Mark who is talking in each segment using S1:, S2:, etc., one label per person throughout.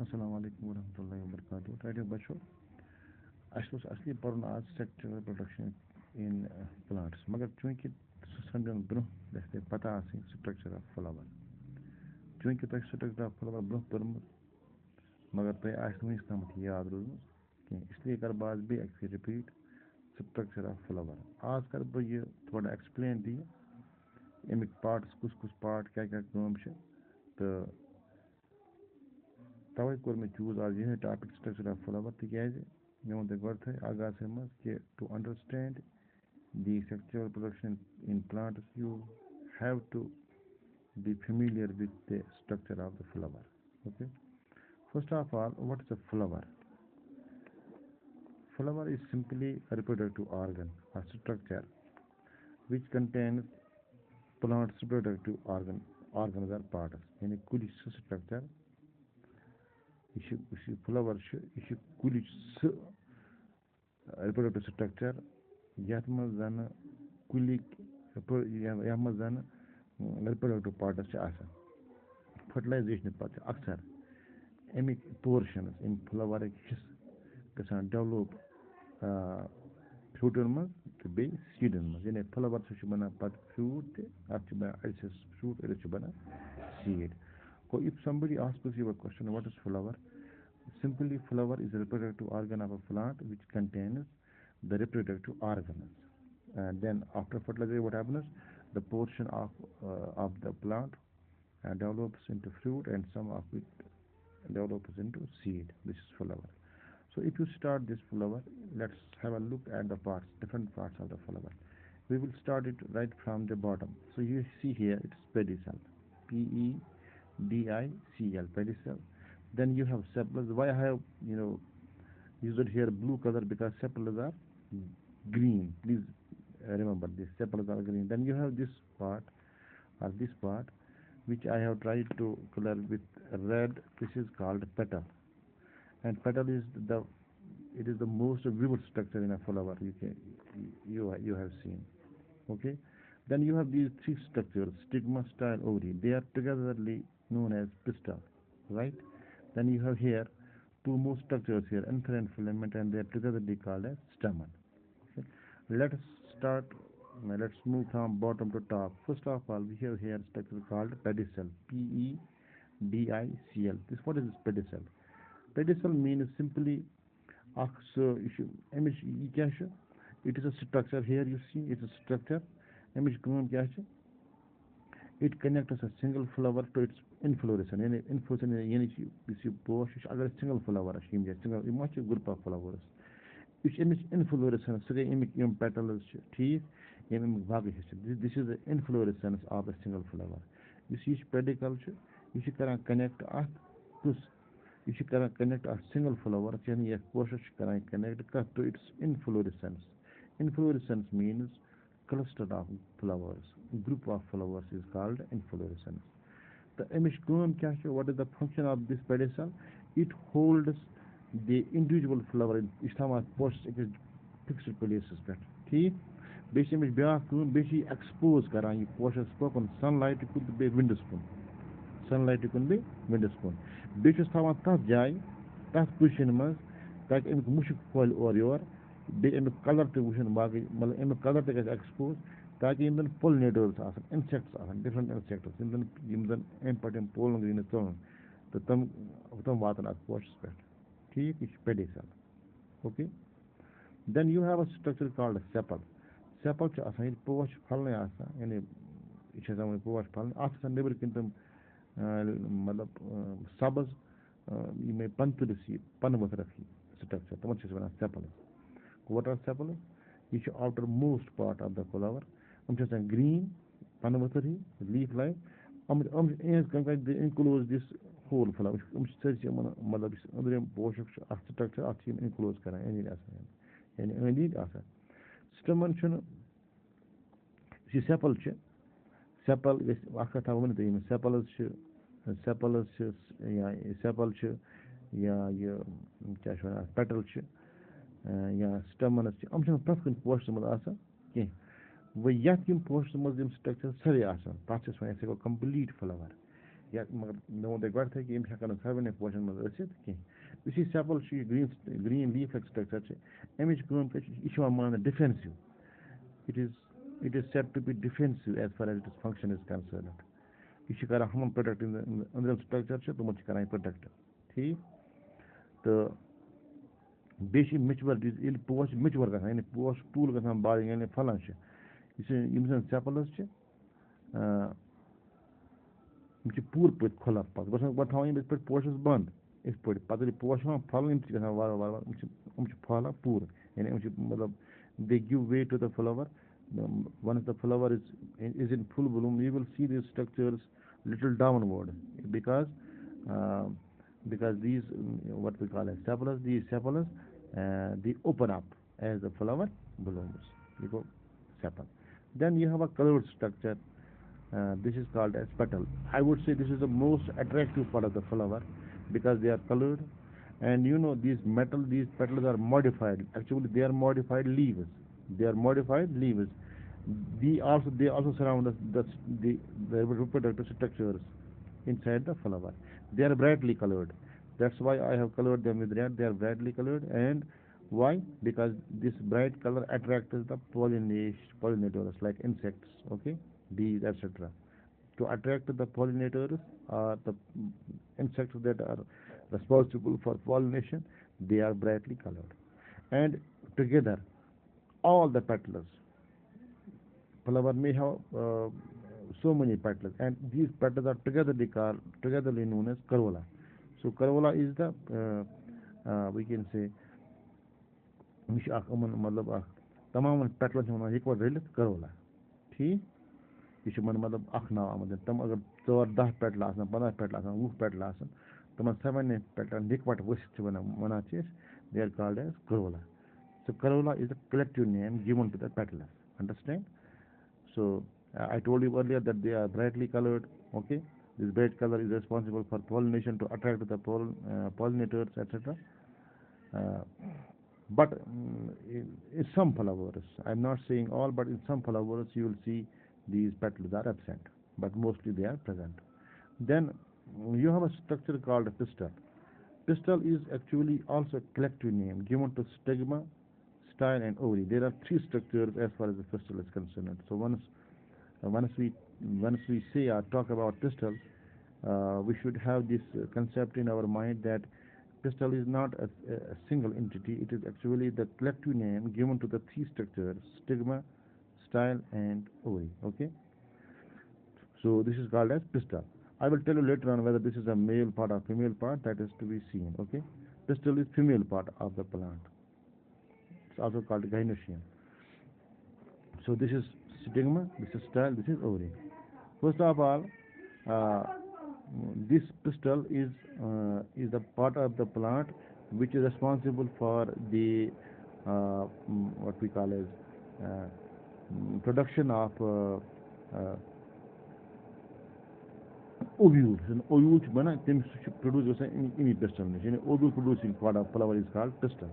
S1: Assalamu alaikum warahmatullahi wabarakatuh. Radio Bacho. Ashlos asli parun आज structural production in plants. मगर चूंकि संगन bro देखते पता आसी structure of flower. चूंकि तो structure of flower ब्रोह परम मगर तो आज तुम्हें इसका मतलब याद रोज़ कि इसलिए कर बाद भी एक repeat structure of flower. आज कर वो ये थोड़ा explain दी एमिक parts कुछ part क्या क्या काम है तो तवे कोर में चूज आज यह टॉपिक स्ट्रक्चर ऑफ फ्लावर तिकाज मे वो गथ आगाज मज कि to understand the sexual production in plants you have to be familiar with the structure of the flower. Okay, first of all, what is a flower? Flower is simply a reproductive organ or structure which contains plant's reproductive organs or parts. यानी कुछ structure यह flower यह कुल reproductive structure यथ मज कुल यथ मज रिप्रोडक्टिव पार्टस फर्टिलाइजेशन पे अक्सर अमिक पोर्शन इन फ्लावर हिस्स गसान डेवलप फ्रूटन मज तो बे सीडन मज यानी फ्लावर बना पे फ्रूट अत अड़स फ्रूट अड़स बना seed. If somebody asks you a question, what is flower? Simply, flower is a reproductive organ of a plant which contains the reproductive organs. And then after fertilization, what happens? The portion of the plant develops into fruit, and some of it develops into seed. This is flower. So if you start this flower, let's have a look at the parts, different parts of the flower. We will start it right from the bottom. So you see here, it's pedicel. Pedicel, pedicel. Then you have sepals. Why I have used here blue color? Because sepals are green. Please remember this. Sepals are green. Then you have this part or this part, which I have tried to color with red. This is called petal. And petal is the most vivid structure in a flower you have seen. Okay. Then you have these three structures, stigma, style, ovary. They are togetherly known as pistil, right? Then you have here two more structures here, anther and filament, and they are togetherly called as stamen. Okay. Let's start. Let's move from bottom to top. First of all, we have here a structure called pedicel. Pedicel. What is this pedicel? Pedicel means simply image. It is a structure here. You see, it's a structure. Image it connects a single flower to its inflorescence. Inflorescence is single flower, single group of flowers. Which image inflorescence, petals, this is the inflorescence of a single flower. You see, pedicle, you should connect a single flower, connect to its inflorescence. Inflorescence means cluster of flowers. Group of flowers is called inflorescence. The image what is the function of this pedicel? It holds the individual flower in fixed places. Basically, basically expose sunlight could be window spoon. Sunlight could be window spoon. Basically, that position that mushuk coil or your color to color to expose ताकि इन pollinators insects different insects important pollen in तो तम वातन at posts ठीक is pedicel. Okay. Then you have a structure called sepal. Sepal च आसान ये पोष फलने आसान यानी इच्छा समझ पोष फलने आसान नेबर किंतु मतलब सबस ये में पंतुलसी पनवत रखी structure तमन चीज़ बना sepal. What are sepals? Each outermost part of the flower. Green, panavasari, leaf like. They enclose this whole flower. Structure enclose stamen sepal sepal is sepal petal या स्टेमन प्रत कुछ पोस्ट मज कह वो यम पोस्ट मज स्ट्रक्चर सारे तथा कंप्लीट फ्लावर या मगर मे वो गड थे कि हेकान सारे पोशन मज कह सेपल ग्रीन लीफ स्ट्रक्चर अमिच यह मान defensive it is said to be defensive as far as its function is concerned. यह कर हमन प्रोटेक्ट अंदर स्ट्रक्चर तुम कर प्रोटेक्ट ठीक तो बे मिचवर पोश मिचवर ग यानी पोश टूल ग बाल यानी फलान यम सेपल्स पूर पे खुला पे थी पे पोशस बंद इस पे पे पोश फलन फहलान पूर यानी मतलब they give way to the flower once the flower is in full bloom you will see these structures little downward because these what we call as sepals they open up as the flower blooms you go sepal then you have a colored structure this is called as petal I would say this is the most attractive part of the flower because they are colored and you know these petals are modified actually they are modified leaves they also surround the reproductive structures inside the flower they are brightly colored that's why I have colored them with red they are brightly colored and why because this bright color attracts the pollinators like insects okay bees etc to attract the pollinators or the insects that are responsible for pollination they are brightly colored and together all the petals flower may have so many petals and these petals are togetherly known as corolla so corolla is the we can say मतलब तमाम पेटलन one इकवट रलित Corolla ठीक यह मतलब नाव आमद तम अगर 4-10 petal 15 petal 20 petal तम सारे पेटलन इकवट वसित one they are called as corolla so corolla is a collective name given to the petals understand so I told you earlier that they are brightly colored okay this bright color is responsible for pollination to attract the pollinators etc but in some flowers I'm not saying all but in some flowers you will see these petals are absent but mostly they are present then you have a structure called a pistil is actually also a collective name given to stigma style and ovary there are 3 structures as far as the pistil is concerned so once we say or talk about pistil we should have this concept in our mind that pistil is not a single entity it is actually the collective name given to the 3 structures stigma style and ovary okay so this is called as pistil I will tell you later on whether this is a male part or female part that is to be seen okay pistil is female part of the plant it's also called gynoecium so this is stigma this is style this is ovary first of all this pistil is the part of the plant which is responsible for the what we call as production of ovules and ovules bana them produce in pistil yani ovule producing part of flower is called pistil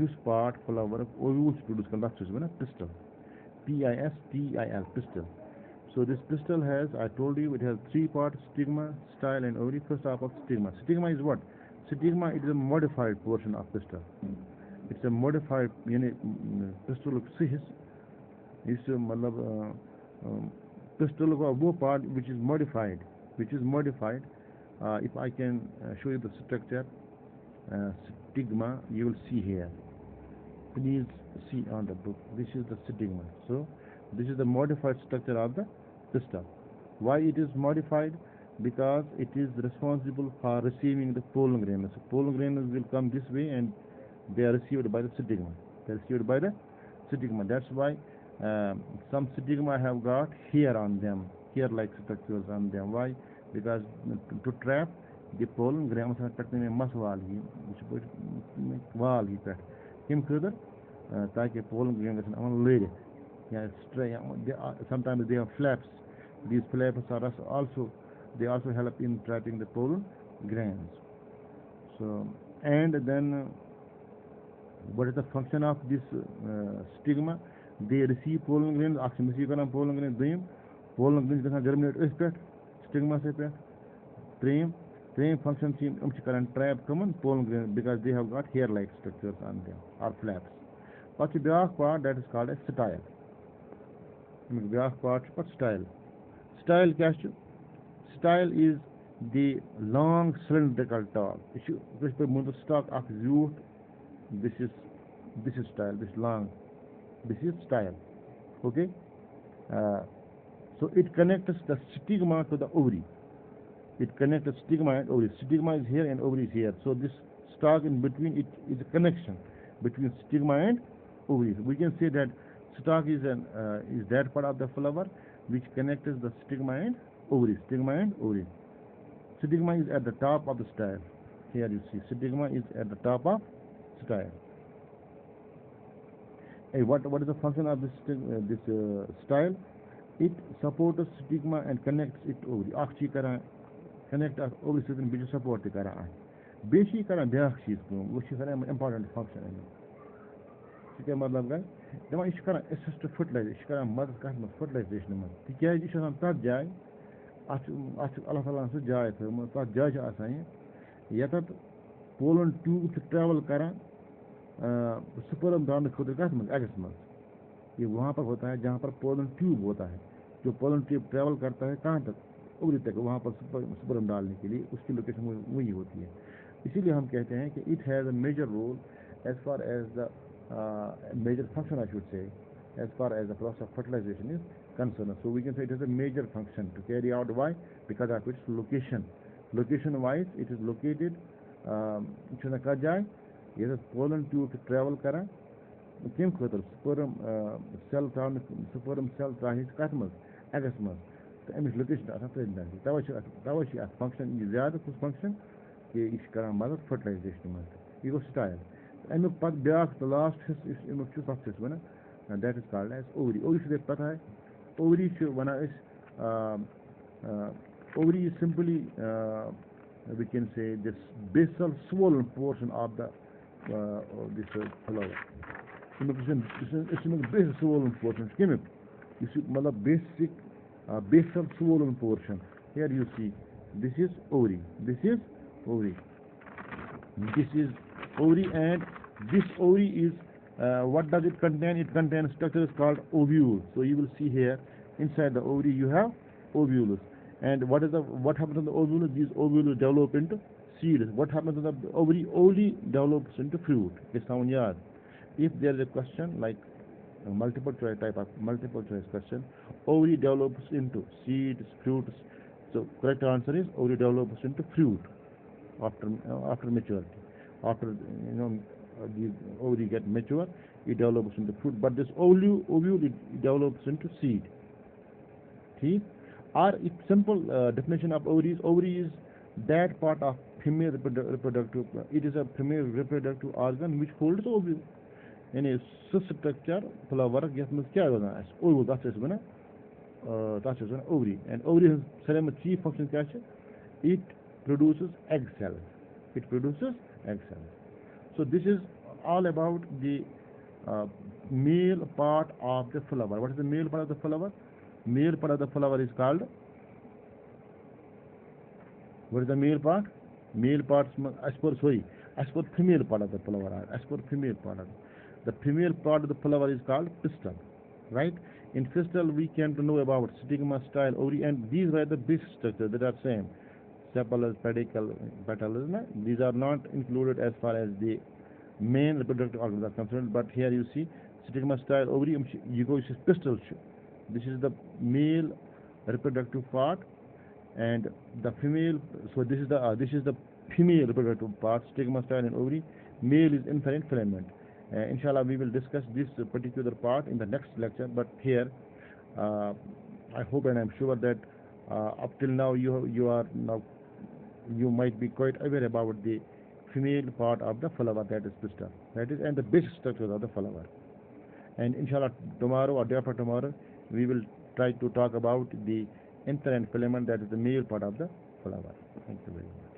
S1: use part flower ovules produce conductors bana pistil pistil pistil so this pistil has I told you it has 3 parts stigma style and ovary first of all stigma is what stigma it is a modified portion of pistil it's a modified pistil is matlab pistil wo part which is modified if I can show you the structure stigma you will see here please see on the book this is the stigma so this is the modified structure of the pistil why it is modified because it is responsible for receiving the pollen granules will come this way and they are received by the stigma that's why some stigma have got hair on them hair like structures on them why because to trap the pollen granules mas wall hi pet kim khadar taaki pollen granules lady sometimes they have flaps these flaps are also they also help in trapping the pollen grains so and then what is the function of this stigma they receive pollen grains pollen grains pollen grains germinate stigma se Frame functions in trap common pollen grain because they have got hair-like structures on them or flaps. What's the back part that is called a style? Back part but style. Style kya? Style is the long cylindrical top. This is stock of youth. This is style. This long. This is style. Okay. So it connects the stigma to the ovary. It connects the stigma and ovary. Stigma is here and ovary is here. So this stalk in between it is a connection between stigma and ovary. We can say that stalk is that part of the flower which connects the stigma and ovary. Stigma and ovary. Stigma is at the top of the style. Here you see stigma is at the top of style. Hey, what is the function of this style? It supports stigma and connects it to ovary. Connect ovary system which support the kara. Basic kara beak cheez which is an important function. क्या मतलब है जब इस करा assist fertilization इस करा मदद करना fertilization में तो क्या इस हम तब जाए अल्लाह ताला से जाए तो तब जाए आसान है या तब pollen tube से travel करा sperm डालने खुद का समझ एग्स में ये वहाँ पर होता है जहाँ पर pollen tube होता है जो pollen tube travel करता है कहाँ तक उगरी तक वहाँ पर sperm डालने के लिए उसकी लोकेशन वही होती है इसीलिए हम कहते हैं कि it has a major role as far as the major function I should say as far as the process of fertilization is concerned. So we can say it has a major function to carry out. Why? Because of its location. Location wise it is located इतना कर जाए ये pollen tube to travel करा किम खतर sperm cell travel sperm cell travel कत मज एगस मज तो अमिस लोकेशन आसान ट्रेन तवै function ये ज़्यादा कुछ function कि इस करा मदद fertilization मज ये गो style अमुक पद ब्याक the last is अमुक चुप सक्सेस बना that is called as ovary. Ovary से पता है ovary से बना इस ovary is simply we can say this basal swollen portion of the this flower. इसमें basal swollen portion किमें इस मतलब basic basal swollen portion. Here you see this is ovary. This is ovary. This is ovary and this ovary is what does it contain? It contains structures called ovules. So you will see here inside the ovary you have ovules. And what happens to the ovules? These ovules develop into seeds. What happens to the ovary? Ovary develops into fruit. If there is a question like a multiple choice question, ovary develops into seeds, fruits. So correct answer is ovary develops into fruit after maturity. After the ovary get mature, it develops into fruit. But this ovule it develops into seed. See? Or its simple definition of ovary is that part of female reproductive. It is a female reproductive organ which holds ovule. And a structure flower gets muscular. Ovule that is an ovary. And ovary has chief function. It produces egg cells. It produces egg cells. So this is all about the male part of the flower. What is the male part of the flower? Male part of the flower is called. What is the male part? Male part as per female part of the flower. As per female part of the female part of the flower is called pistil, right? In pistil we came to know about stigma, style, ovary, and these are the basic structures that are same. Sepals, pedicle, petals. These are not included as far as the main reproductive organs are concerned. But here you see stigma, style, ovary. You go see pistil. This is the male reproductive part, and the female. So this is the female reproductive part. Stigma, style, and ovary. Male is infinite filament. Inshallah, we will discuss this particular part in the next lecture. But here, I hope and I'm sure that up till now you might be quite aware about the female part of the flower, that is pistil. That is, and the basic structure of the flower. And inshallah, tomorrow or day after tomorrow, we will try to talk about the intern filament, that is the male part of the flower. Thank you very much.